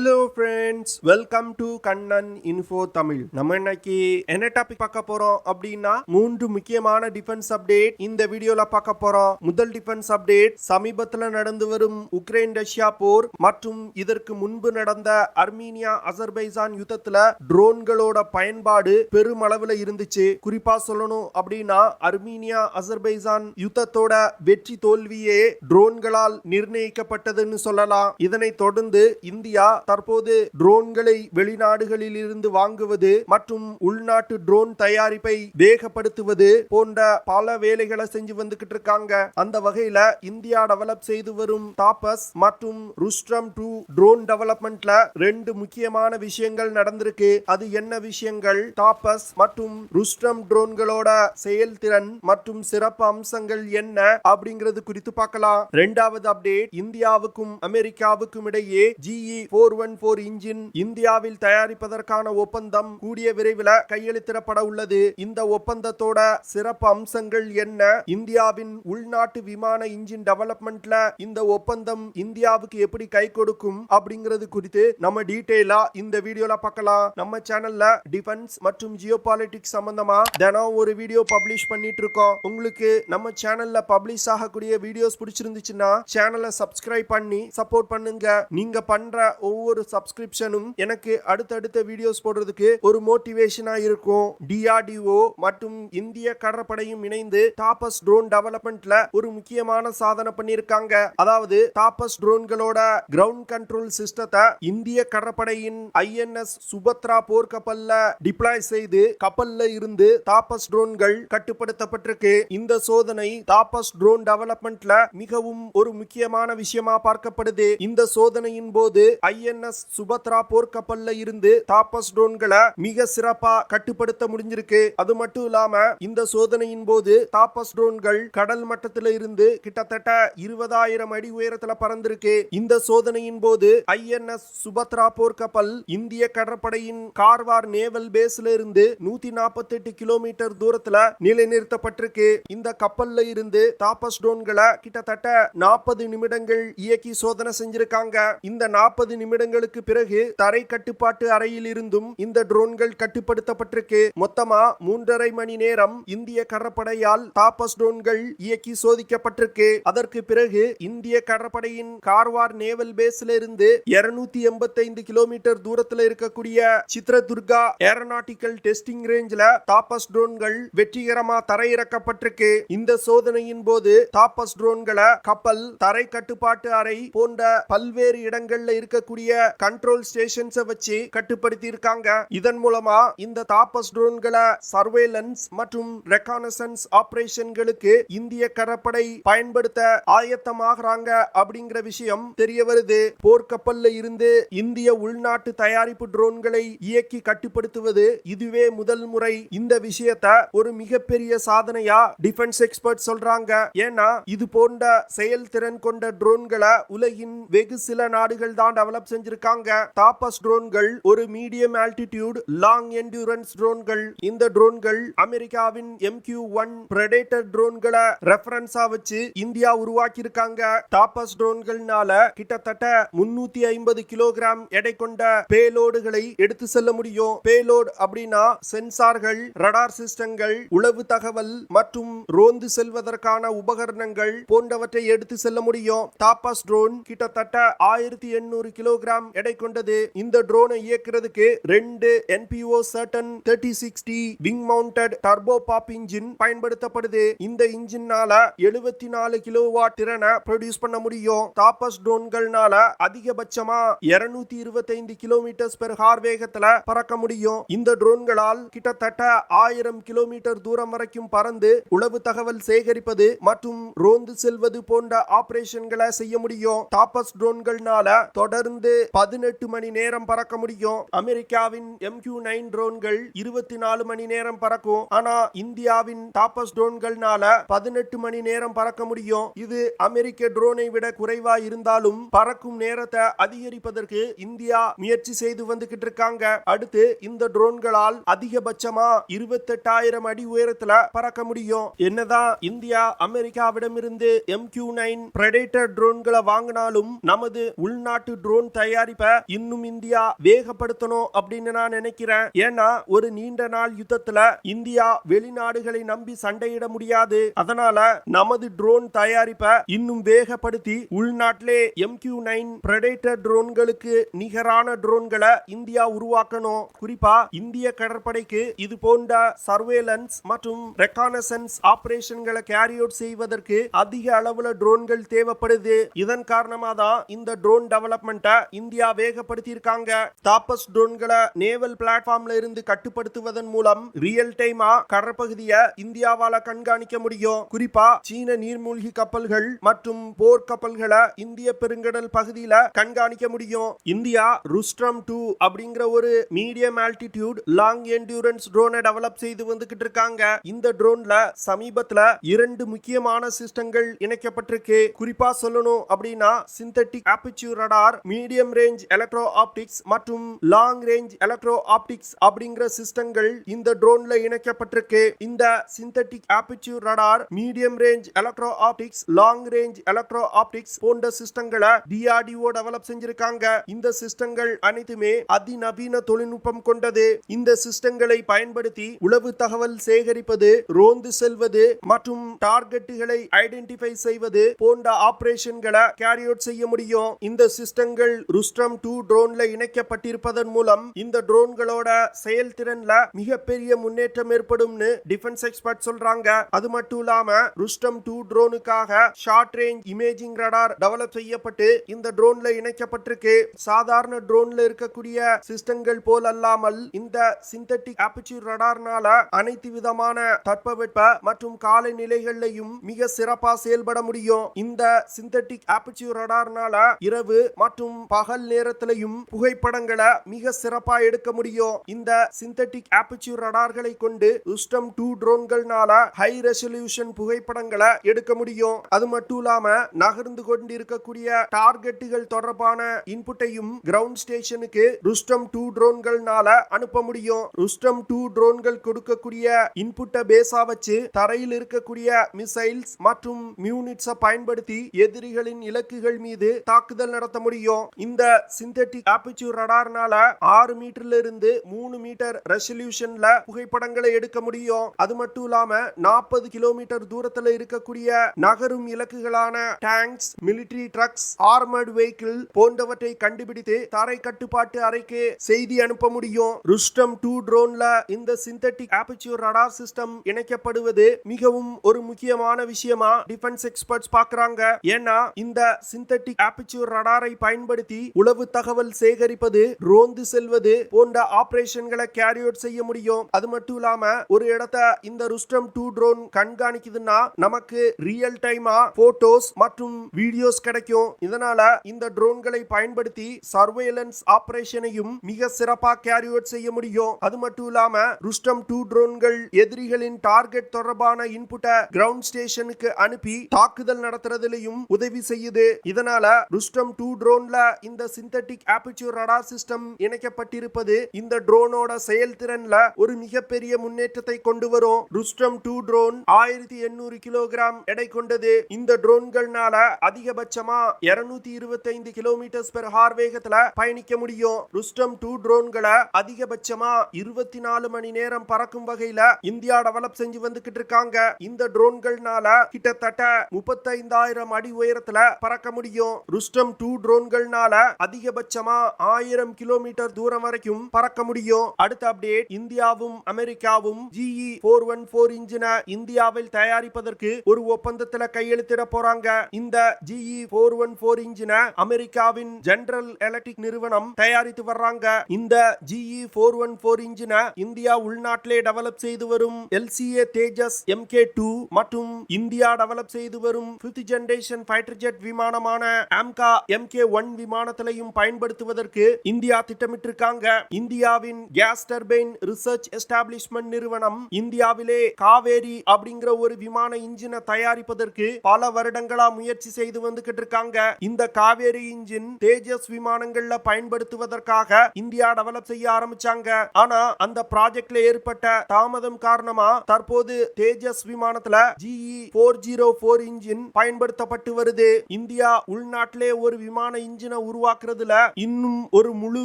Hello friends, welcome to Kannan Info Tamil. நம்ம இன்னைக்கு என்ன டாபிக் பார்க்க போறோம் அப்படின்னா மூன்று முக்கியமான டிஃபென்ஸ் அப்டேட் இந்த வீடியோல பார்க்க போறோம். முதல் டிஃபென்ஸ் அப்டேட் சமீபத்தில் நடந்து வரும் உக்ரைன் ரஷ்யா போர் மற்றும் இதற்கு முன்பு நடந்த அர்மீனியா அசர்பைஜான் யுத்தத்துல ட்ரோன்களோட பயன்பாடு பெருமளவுல இருந்துச்சு. குறிப்பா சொல்லணும் அப்படின்னா அர்மீனியா அசர்பைஜான் யுத்தத்தோட வெற்றி தோல்வியே ட்ரோன்களால் நிர்ணயிக்கப்பட்டதுன்னு சொல்லலாம். இதனை தொடர்ந்து இந்தியா தற்போது ட்ரோன்களை வெளிநாடுகளில் இருந்து வாங்குவது மற்றும் உள்நாட்டு ட்ரோன் தயாரிப்பை வேகப்படுத்துவது போன்ற பல வேலைகளை செஞ்சு வந்துகிட்டு இருக்காங்க. அந்த வகையில இந்தியா டெவலப் செய்து வரும் டாபஸ் மற்றும் ருஸ்ட்ரம் 2 ட்ரோன் டெவலப்மெண்ட்ல ரெண்டு முக்கியமான விஷயங்கள் நடந்திருக்கு. அது என்ன விஷயங்கள்? டாபஸ் மற்றும் ருஸ்ட்ரம் ட்ரோன்களோட செயல்திறன் மற்றும் சிறப்பு அம்சங்கள் என்ன அப்படிங்கிறது குறித்து பார்க்கலாம். இரண்டாவது அப்டேட், இந்தியாவுக்கும் அமெரிக்காவுக்கும் இடையே GE414 இன்ஜின் இந்தியாவில் தயாரிப்பதற்கான ஒப்பந்தம் கூடிய விரைவில் கையெழுத்திடப்பட உள்ளது. இந்த ஒப்பந்தத்தோட சிறப்பு அம்சங்கள் என்ன? இந்தியாவின் உள்நாட்டு விமான இன்ஜின் டெவலப்மெண்ட்ல இந்த ஒப்பந்தம் இந்தியாவுக்கு எப்படி கை கொடுக்கும் அப்படிங்கிறது குறித்து நம்ம டீடைலா இந்த வீடியோல பார்க்கலாம். நம்ம சேனல்ல டிஃபென்ஸ் மற்றும் ஜியோபாலிட்டிக்ஸ் சம்பந்தமா தினம் ஒரு வீடியோ பப்ளிஷ் பண்ணிட்டு இருக்கோம். உங்களுக்கு நம்ம சேனல்ல பப்ளிஷ் ஆகக்கூடிய வீடியோஸ் பிடிச்சிருந்துச்சுன்னா சேனலை சப்ஸ்கிரைப் பண்ணி சப்போர்ட் பண்ணுங்க. நீங்க பண்ற ஒவ்வொரு சப்ஸ்கிரிப்ஷனும் எனக்கு அடுத்தடுத்த வீடியோஸ் போடுறதுக்கு ஒரு மோட்டிவேஷனா இருக்கும். DRDO மற்றும் இந்திய கடற்படையும் இணைந்து டாபஸ் ட்ரோன் டெவலப்மெண்ட்ல ஒரு முக்கியமான சாதனை பண்ணிருக்காங்க. அதாவது டாபஸ் ட்ரோன்களோட கிரவுண்ட் கண்ட்ரோல் சிஸ்டத்தை இந்திய கடற்படையின் INS சுபத்ரா போர்க்கப்பல்ல டிப்ளாய் செய்து கப்பல்ல இருந்து டாபஸ் ட்ரோன்கள் கட்டுப்படுத்தப்பட்டிருக்கு. இந்த சோதனை டாபஸ் ட்ரோன் டெவலப்மெண்ட்ல மிகவும் ஒரு முக்கியமான விஷயமா பார்க்கப்படுது. இந்த சோதனையின் போது INS சுபத்ரா போர்க்கப்பல்ல இருந்து டாபஸ் ட்ரோன்களை மிக சிறப்பா கட்டுப்படுத்த முடிஞ்சிருக்கு. அது மட்டும் இல்லாம இந்த சோதனையின் போது டாபஸ் ட்ரோன்கள் கடல் மட்டத்தில இருந்து கிட்டத்தட்ட 20,000 அடி உயரத்துல பறந்திருக்கு. இந்த சோதனையின் போது INS சுபத்ரா போர்க்கப்பல் இந்திய கடற்படையின் கார்வார் நேவல் பேஸ்ல இருந்து 148 கிலோமீட்டர் தூரத்துல நிலைநிறுத்தப்பட்டிருக்கு. இந்த கப்பல்ல இருந்து டாபஸ் ட்ரோன்களை கிட்டத்தட்ட 40 நிமிடங்கள் இயக்கி சோதனை செஞ்சிருக்காங்க. இந்த 40 நிமிடங்களுக்கு பிறகு தரை கட்டுப்பாட்டு அறையில் இருந்தும் இந்த ட்ரோன்கள் கட்டுப்படுத்தப்பட்டிருக்கு. மொத்தமா 3.5 மணி நேரம் இந்திய கடற்படையால் டாபஸ் ட்ரோன்கள் இயக்கி சோதிக்கப்பட்டிருக்கு. அதற்கு பிறகு இந்திய கடற்படையின் கார்வார் நேவல் பேஸ்ல இருந்து 285 கிலோமீட்டர் தூரத்தில் இருக்கக்கூடிய சித்ரதுர்கா ஏரோநாட்டிக்கல் டெஸ்டிங் ரேஞ்சில டாபஸ் ட்ரோன்கள் வெற்றிகரமா தரையிறக்கப்பட்டிருக்கு. இந்த சோதனையின் போது டாபஸ் ட்ரோன்களை கப்பல், தரை கட்டுப்பாட்டு அறை போன்ற பல்வேறு இடங்கள்ல இருக்கக்கூடிய கண்ட்ரோல் ஸ்டேஷன்ஸை வச்சு கட்டுப்படுத்தி இருக்காங்க. இதன் மூலமா இந்த டாபஸ் ட்ரோன்களை சர்வேலன்ஸ் மற்றும் ரெகானசன்ஸ் ஆபரேஷன்களுக்கு இந்திய கடற்படை பயன்படுத்த ஆயத்தமாகறாங்க அப்படிங்கிற விஷயம் தெரிய வருது. போர்க்கப்பல்ல இருந்து இந்திய உள்நாட்டு தயாரிப்பு ட்ரோன்களை இயக்கி கட்டுப்படுத்துவது இதுவே முதல் முறை. இந்த விஷயத்தை ஒரு மிகப்பெரிய சாதனையா டிஃபென்ஸ் எக்ஸ்பர்ட் சொல்றாங்க. ஏன்னா இது போன்ற செயல்திறன் கொண்ட ட்ரோன்களை உலகின் வெகு சில நாடுகள் தான் டெவலப் செஞ்சிருக்காங்க. டாபஸ் ட்ரோன்கள் ஒரு மீடியம் ஆல்டிடியூட் லாங் என்டியூரன்ஸ் ட்ரோன்கள். இந்த ட்ரோன்கள் அமெரிக்காவின் MQ-1 பிரெடேட்டர் ட்ரோன்களை ரெஃபரன்ஸா வச்சு இந்தியா உருவாக்கி இருக்காங்க. டாபஸ் ட்ரோன்கள்னால கிட்டத்தட்ட 350 கிலோகிராம் எடை கொண்ட பேலோடுகளை எடுத்து செல்ல முடியும். பேலோட் அப்படின்னா சென்சார்கள், ரடார் சிஸ்டங்கள், உளவு தகவல் மற்றும் ரோந்து செல்வதற்கான உபகரணங்கள் போன்றவற்றை எடுத்து செல்ல முடியும். டாபஸ் ட்ரோன் கிட்டத்தட்ட 1800 கிலோகிராம் எடை கொண்டது. இந்த ட்ரோனை இயக்குறதுக்கு 2 NPO Saturn 3060 wing mounted turboprop engine பயன்படுத்தப்படுது. இந்த இன்ஜினால 74 கிலோவாட் திறனை ப்ரொடியூஸ் பண்ண முடியும். டாபஸ் ட்ரோன்கள்னால அதிகபட்சமா 225 கிலோமீட்டர் பெர் ஹார் வேகத்துல பறக்க முடியும். இந்த ட்ரோன்களால் கிட்டத்தட்ட 1000 கிலோமீட்டர் தூரம் வரைக்கும் பறந்து உளவு தகவல் சேகரிப்பது மற்றும் ரோந்து செல்வது போன்ற ஆபரேஷன்களை செய்ய முடியும். டாபஸ் ட்ரோன்கள்னால தொடர்ந்து 18 மணி நேரம் பறக்க முடியும். அமெரிக்காவின் MQ-9 ட்ரோன்கள் 24 மணி நேரம் பறக்கும். ஆனா இந்தியாவின் டாபஸ் ட்ரோன்கள்னால 18 மணி நேரம் பறக்க முடியும். இது அமெரிக்க ட்ரோனை விட குறைவா இருந்தாலும் பறக்கும் நேரத்தை அதிகரிப்பதற்கு இந்தியா முயற்சி செய்து வந்துகிட்டு இருக்காங்க. அடுத்து இந்த ட்ரோன்களால் அதிகபட்சமா 28,000 அடி உயரத்துல பறக்க முடியும். என்னதான் இந்தியா அமெரிக்காவிடமிருந்து MQ-9 பிரெடேட்டர் ட்ரோன்களை வாங்கினாலும் நமது உள்நாட்டு ட்ரோன் தயார் தயாரிப்பை இன்னும் இந்தியா வேகப்படுத்தணும் அப்படின்னு நான் நினைக்கிறேன். ஏன்னா ஒரு நீண்ட நாள் யுத்தத்துல இந்தியா வெளிநாடுகளை நம்பி சண்டையிட முடியாது. அதனால நமது ட்ரோன் தயாரிப்பை இன்னும் வேகப்படுத்தி உள்நாட்டிலே MQ-9 பிரெடேட்டர் ட்ரோன்களுக்கு நிகரான ட்ரோன்களை இந்தியா உருவாக்கணும். குறிப்பா இந்திய கடற்படைக்கு இது போன்ற சர்வேலன்ஸ் மற்றும் ரெகானசன்ஸ் ஆபரேஷன்களை கேரி அவுட் செய்வதற்கு அதிக அளவுல ட்ரோன்கள் தேவைப்படுது. இதன் காரணமா தான் இந்த ட்ரோன் டெவலப்மெண்ட்டை இந்தியா வேகப்படுத்தி இருக்காங்க. தாபஸ் ட்ரோன்களை நேவல் பிளாட்ஃபார்ம்ல இருந்து கட்டுப்படுத்துவதன் மூலம் ரியல் டைமா கடற்பகுதியை இந்தியாவால கண்காணிக்க முடியும். குறிப்பா சீன நீர்மூழ்கி கப்பல்கள் மற்றும் போர் கப்பல்களை இந்திய பெருங்கடல் பகுதியில கண்காணிக்க முடியும். இந்தியா ருஸ்ட்ரம் 2 அப்படிங்கிற ஒரு மீடியம் ஆல்டிடியூட் லாங் என்டியூரன்ஸ் ட்ரோனை டெவலப் செய்து வந்துகிட்டு இருக்காங்க. இந்த ட்ரோன்ல சமீபத்துல 2 முக்கியமான சிஸ்டங்கள் இணைக்கப்பட்டிருக்கு. குறிப்பா சொல்லணும் அப்படின்னா synthetic aperture radar, medium range electro optics மற்றும் லாங் ரேஞ்ச் எலக்ட்ரோ ஆப்டிக்ஸ் அப்படிங்கிற சிஸ்டங்கள் இந்த ட்ரோன்ல இணைக்கப்பட்டிருக்கு. இந்த synthetic aperture radar, medium range electro optics, long range electro optics போன்ற சிஸ்டங்களை DRDO டெவலப் செஞ்சிருக்காங்க. இந்த சிஸ்டங்கள் அனைத்துமே அதிநவீன தொழில்நுட்பம் கொண்டது. இந்த சிஸ்டங்களை பயன்படுத்தி உளவு தகவல் சேகரிப்பது, ரோந்து செல்வது மற்றும் டார்கெட்டுகளை ஐடென்டிஃபை செய்வது போன்ற ஆபரேஷன்களை கேரி அவுட் செய்ய முடியும். இந்த சிஸ்டங்கள் ருஸ்ட்ரம் 2 ட்ரோன்ல இணைக்கப்பட்டிருப்பதன் மூலம் இந்த ட்ரோன்களோட செயல்திறன்ல மிகப்பெரிய முன்னேற்றம் ஏற்படும்னு டிஃபென்ஸ் எக்ஸ்பர்ட் சொல்றாங்க. அது மட்டும் இல்லாம ருஸ்ட்ரம் 2 ட்ரோனுக்காக short range imaging radar develop செய்யப்பட்டு இந்த ட்ரோன்ல இணைக்கப்பட்டிருக்கு. சாதாரண ட்ரோன்ல இருக்கக்கூடிய சிஸ்டங்கள் போல் அல்லாமல் இந்த சிந்தட்டிக் ஆபர்ச்சர் ரடார்னால அனைத்து விதமான தட்பவெட்ப மற்றும் காலநிலைகளையும் மிக சிறப்பா செயல்பட முடியும். இந்த சிந்தட்டிக் ஆபர்ச்சர் ரடார்னால இரவு மற்றும் பகல் நேரத்திலையும் புகைப்படங்களை மிக சிறப்பா எடுக்க முடியும். இந்த சிந்தட்டிக் ஆபர்ச்சர் ரடார்களை கொண்டு ருஸ்ட்ரம் 2 ட்ரோன்கள்னால ஹை ரெசல்யூஷன் புகைப்படங்களை எடுக்க முடியும். அது மட்டும் இல்லாம நகர்ந்து கொண்டிருக்கக்கூடிய டார்கெட்டுகள் தொடர்பான இன்புட்டையும் கிரவுண்ட் ஸ்டேஷனுக்கு ருஸ்ட்ரம் 2 ட்ரோன்கள்னால அனுப்ப முடியும். ருஸ்ட்ரம் 2 ட்ரோன்கள் கொடுக்கக்கூடிய இன்புட்டை பேஸா வச்சு தரையில் இருக்கக்கூடிய மிசைல்ஸ் மற்றும் மியூனிட்ஸை பயன்படுத்தி எதிரிகளின் இலக்குகள் மீது தாக்குதல் நடத்த முடியும். இந்த சிந்தட்டிக் ஆபர்ச்சர் ரடார்னால 6 மீட்டர்ல இருந்து 3 மீட்டர் ரெசல்யூஷன்ல புகைப்படங்களை எடுக்க முடியும். அது மட்டும் இல்லாம 40 கிலோமீட்டர் தூரத்துல இருக்கக்கூடிய நகரும் இலக்குகளான tanks, military trucks, armoured vehicle போன்றவற்றை கண்டுபிடித்து தரை கட்டுப்பாட்டு அறைக்கு செய்தி அனுப்ப முடியும். ருஸ்ட்ரம் 2 ட்ரோன்ல இந்த சிந்தட்டிக் ஆபர்ச்சர் ரடார் சிஸ்டம் இணைக்கப்படுவது மிகவும் ஒரு முக்கியமான விஷயமா டிஃபென்ஸ் எக்ஸ்பர்ட்ஸ் பார்க்கறாங்க. ஏன்னா இந்த சிந்தட்டிக் ஆபர்ச்சர் ரடாரை பயன்படுத்தி உளவு தகவல் சேகரிப்பது, ரோந்து செல்வது போன்ற ஆபரேஷன்களை கேரி அவுட் செய்ய முடியும். அது மட்டும் இல்லாம ஒரு இடத்தை இந்த ருஸ்ட்ரம் 2 ட்ரோன் கண்காணிக்குதுன்னா நமக்கு ரியல் டைமா போட்டோஸ் மற்றும் வீடியோஸ் கிடைக்கும். இதனால இந்த ட்ரோன்களை பயன்படுத்தி சர்வேலன்ஸ் ஆபரேஷனையும் மிக சிறப்பா கேரி அவுட் செய்ய முடியும். அது மட்டும் இல்லாம ருஸ்ட்ரம் 2 ட்ரோன்கள் எதிரிகளின் டார்கெட் தொடர்பான இன்புட்டை கிரவுண்ட் ஸ்டேஷனுக்கு அனுப்பி தாக்குதல் நடத்துறதிலையும் உதவி செய்யுது. இதனால ருஸ்ட்ரம் 2 ட்ரோன்ல இந்த சிந்தட்டிக் ஆபர்ச்சர் ரடார் சிஸ்டம் இணைக்கப்பட்டிருப்பது இந்த ட்ரோனோட செயல்திறன்ல ஒரு மிகப்பெரிய முன்னேற்றத்தை கொண்டு வரும். ருஸ்ட்ரம் 2 ட்ரோன் 1800 கிலோகிராம் எடை கொண்டது. இந்த ட்ரோன்கள்னால அதிகபட்சமா 225 கிலோமீட்டர் பெர் ஹார் வேகத்துல பயணிக்க முடியும். ருஸ்ட்ரம் 2 ட்ரோன்களை அதிகபட்சமா 24 மணி நேரம் பறக்கும் வகையில இந்தியா டெவலப் செஞ்சு வந்துகிட்டு இருக்காங்க. இந்த ட்ரோன்கள்னால கிட்டத்தட்ட 35,000 அடி உயரத்துல பறக்க முடியும். ருஸ்ட்ரம் 2 ட்ரோன்கள்னால அதிகபட்சமா 1000 கிலோமீட்டர் தூரம் வரைக்கும் பறக்க முடியும். அடுத்த அப்டேட், இந்தியாவும் அமெரிக்காவும் GE-414 இன்ஜினை இந்தியாவில் தயாரிப்பதற்கு ஒரு ஒப்பந்தத்துல கையெழுத்திட போறாங்க. இந்த GE-414 இன்ஜினை அமெரிக்காவின் ஜெனரல் எலக்ட்ரிக் நிறுவனம் தயாரித்து வர்றாங்க. இந்த GE-414 இன்ஜினை இந்தியா உள்நாட்டிலே டெவலப் செய்து வரும் LCA தேஜஸ் MK2 மற்றும் இந்தியா டெவலப் செய்து வரும் 5th ஜெனரேஷன் ஃபைட்டர் ஜெட் விமானமான AMCA MK1 விமானத்திலையும் பயன்படுத்துவதற்கு இந்தியா திட்டமிட்டிருக்காங்க. இந்தியாவின் கேஸ் டர்பைன் ரிசர்ச் எஸ்டாப்ளிஷ்மெண்ட் நிறுவனம் இந்தியாவிலே காவேரி அப்படிங்கிற ஒரு விமான இன்ஜினை தயாரிப்பதற்கு பல வருடங்களா முயற்சி செய்து வந்துகிட்டு இருக்காங்க. இந்த காவேரி இன்ஜின் தேஜஸ் விமானங்கள்ல பயன்படுத்துவதற்காக இந்தியா டெவலப் செய்ய ஆரம்பிச்சாங்க. ஆனா அந்த ப்ராஜெக்ட்ல ஏற்பட்ட தாமதம் காரணமா தற்போது தேஜஸ் விமானத்துல GE-404 இன்ஜின் பயன்படுத்தப்பட்டு வருது. இந்தியா உள்நாட்டிலே ஒரு விமான இன்ஜினை உருவாக்குறதுல இன்னும் ஒரு முழு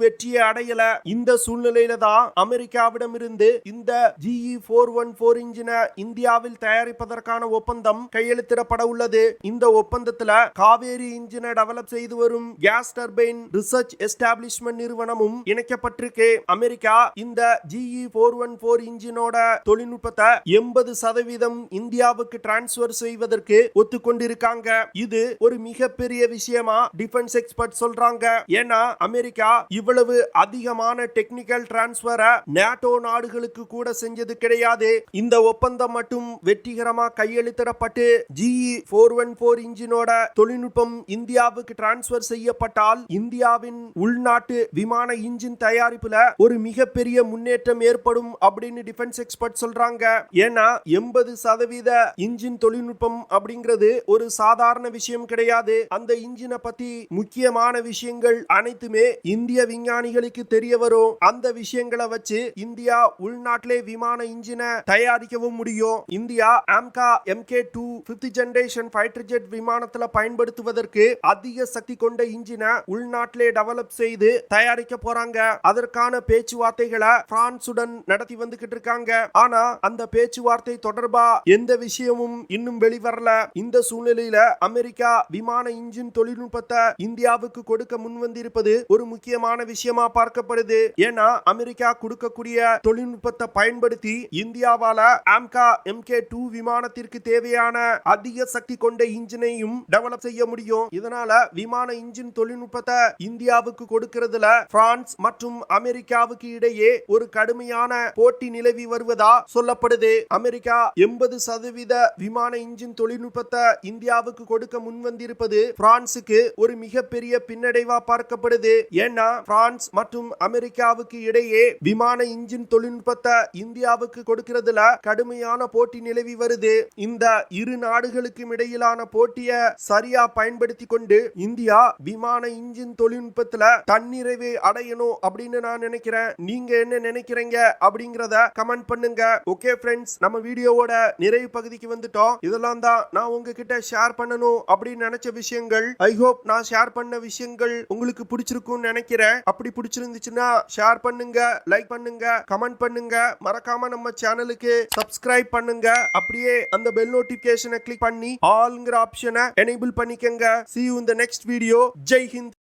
வெற்றியை அடையல. இந்த சூழ்நிலையில தான் அமெரிக்காவிடமிருந்து இந்த GE414 இன்ஜினை இந்தியாவில் தயாரிப்பதற்கான ஒப்பந்தம் கையெழுத்திடப்பட உள்ளது. இந்த ஒப்பந்தத்துல காவேரி இன்ஜினை டெவலப் செய்து வரும் கேஸ் டர்பைன் ரிசர்ச் எஸ்டாப்ளிஷ்மெண்ட் நிறுவனமும் இணைக்கப்பட்டிருக்கு. அமெரிக்கா இந்த GE414 இன்ஜினோட தொழில்நுட்பத்தை 80% இந்தியாவுக்கு டிரான்ஸ்பர் செய்வதற்கு ஒத்துக்கொண்டிருக்காங்க. இது ஒரு மிகப்பெரிய விஷயமா டிஃபென்ஸ் எக்ஸ்பர்ட் சொல்றாங்க. ஏன்னா அமெரிக்கா இவ்வளவு அதிகமான டெக்னிக்கல் டிரான்ஸ்பரை நேட்டோ நாடுகளுக்கு கூட செஞ்சது கிடையாது. இந்த ஒப்பந்தம் மட்டும் வெற்றிகரமா கையெழுத்திடப்பட்டு GE414 இன்ஜினோட தொழில்நுட்பம் இந்தியாவுக்கு டிரான்ஸ்பர் செய்யப்பட்டால் இந்தியாவின் உள்நாட்டு விமான இன்ஜின் தயாரிப்புல ஒரு மிகப்பெரிய முன்னேற்றம் ஏற்படும் அப்படின்னு டிஃபென்ஸ் எக்ஸ்பர்ட் சொல்றாங்க. ஏன்னா 80% இன்ஜின் தொழில்நுட்பம் அப்படிங்கிறது ஒரு சாதாரண விஷயம் கிடையாது. அந்த இன்ஜினை பத்தி முக்கியமான விஷயங்கள் அனைத்துமே இந்திய விஞ்ஞானிகளுக்கு தெரிய வரும். அந்த விஷயங்களை வச்சு இந்தியா உள்நாட்டிலே விமான இன்ஜினை தயாரிக்கவும் முடியும். India AMCA MK2 5th generation fighter jet விமானத்துல பயன்படுத்துவதற்கு அதிக சக்தி கொண்ட இன்ஜினை உள்நாட்டிலே டெவலப் செய்து தயாரிக்க போறாங்க. அதற்கான பேச்சுவார்த்தைகளை பிரான்சுடன் நடத்தி வந்துகிட்டு இருக்காங்க. ஆனா அந்த பேச்சுவார்த்தை தொடர்பா எந்த விஷயமும் இன்னும் வெளிவரல. இந்த சூழ்நிலையில அமெரிக்கா விமான இன்ஜின் தொழில்நுட்பத்தை இந்தியாவுக்கு கொடுக்க முன்வந்திருப்பது ஒரு முக்கியமான விஷயமா பார்க்கப்படுது. ஏன்னா அமெரிக்கா கொடுக்கக்கூடிய தொழில்நுட்பத்தை பயன்படுத்தி இந்தியாவால AMCA MK2 விமானத்திற்கு தேவையான அதிக சக்தி கொண்ட இன்ஜினையும் டெவலப் செய்ய முடியும். இதனால விமான இன்ஜின் தொழில்நுட்பத்தை இந்தியாவுக்கு கொடுக்கிறதுல பிரான்ஸ் மற்றும் அமெரிக்காவுக்கு இடையே ஒரு கடுமையான போட்டி நிலவி வருவதா சொல்லப்படுது. அமெரிக்கா 80% விமான இன்ஜின் தொழில்நுட்பத்தை இந்தியாவுக்கு கொடுக்க முன்வந்திருப்பது பிரான்சுக்கு ஒரு மிகப்பெரிய பின்னடைவா பார்க்கப்படுது. ஏன்னா பிரான்ஸ் மற்றும் அமெரிக்காவுக்கு இடையே விமான இன்ஜின் தொழில்நுட்பத்தை இந்தியாவுக்கு கொடுக்கிறதுல கடுமையான போட்டி நிலவி வருது. இந்த இரு நாடுகளுக்கும் இடையிலான போட்டியை சரியா பயன்படுத்தி கொண்டு இந்தியா விமான இன்ஜின் தொழில்நுட்பத்துல தன்னிறைவை அடையணும் அப்படின்னு நான் நினைக்கிறேன். நீங்க என்ன நினைக்கிறீங்க அப்படிங்கறத கமெண்ட் பண்ணுங்க. ஓகே ஃப்ரெண்ட்ஸ், நம்ம வீடியோவோட நிறைவு பகுதிக்கு வந்துட்டோம். இதெல்லாம் தான் நான் உங்ககிட்ட ஷேர் பண்ணணும் அப்படின்னு நினைச்ச விஷயங்கள். ஐ ஹோப் நான் ஷேர் பண்ண விஷயங்கள் உங்களுக்கு பிடிச்சிருக்கும்னு நினைக்கிறேன். அப்படி பிடிச்சிருந்துச்சுன்னா ஷேர் பண்ணுங்க, லைக் பண்ணுங்க, கமெண்ட் பண்ணுங்க. மறக்காம நம்ம சேனலுக்கு சப்ஸ்கிரைப் பண்ணுங்க. அப்படியே அந்த பெல் நோட்டிபிகேஷனை கிளிக் பண்ணி ஆல்ங்கிற ஆப்ஷனை எனேபிள் பண்ணிக்கங்க. See you in the next video. Jai Hind.